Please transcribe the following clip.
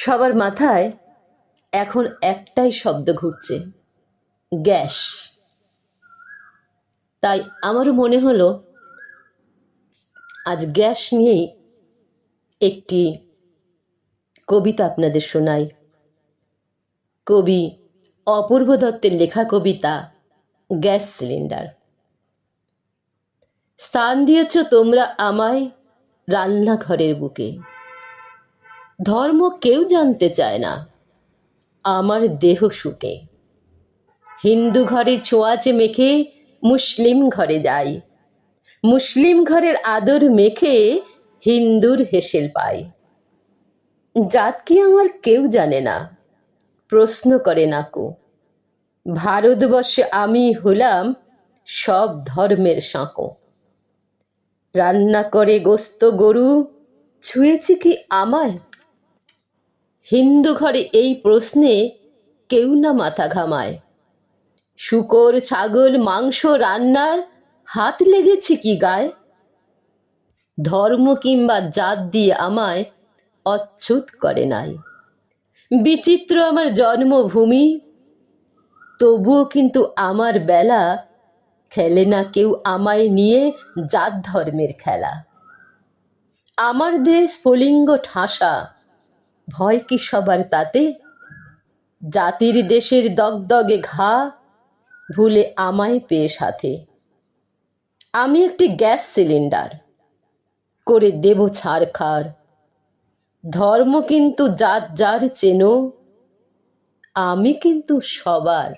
সবার মাথায় এখন একটাই শব্দ ঘুরছে, গ্যাস। তাই আমারও মনে হলো আজ গ্যাস নিয়েই একটি কবিতা আপনাদের শোনাই। কবি অপূর্ব দত্তের লেখা কবিতা গ্যাস সিলিন্ডার। স্থান দিয়েছ তোমরা আমায় রান্নাঘরের বুকে, ধর্ম কেউ জানতে চায় না আমার দেহ সুখে। হিন্দু ঘরে ছোঁয়াচে মেখে মুসলিম ঘরে যাই, মুসলিম ঘরের আদর মেখে হিন্দুর হেসেল পাই। জাত কি আমার কেউ জানে না, প্রশ্ন করে না কো। ভারতবর্ষে আমি হলাম সব ধর্মের সাঁকো। রান্না করে গোস্ত গরু ছুঁয়েছি কি আমায়? হিন্দু ঘরে এই প্রশ্নে কেউ না মাথা ঘামায়। শূকর ছাগল মাংস রান্নার হাত লেগেছে কি গায়ে? ধর্ম কিংবা জাত দিয়ে আমায় অচ্যুত করে নাই। বিচিত্র আমার জন্মভূমি, তবুও কিন্তু আমার বেলা খেলে না কেউ আমায় নিয়ে জাত ধর্মের খেলা। আমার দেশ স্ফুলিঙ্গ ঠাসা, ভয় কি সবার তাতে? জাতির দেশের দগদগে ঘা ভুলে আমায় পেয়ে সাথে। আমি একটি গ্যাস সিলিন্ডার, করে দেব ছারখার। ধর্ম কিন্তু জাত যার চেনো, আমি কিন্তু সবার।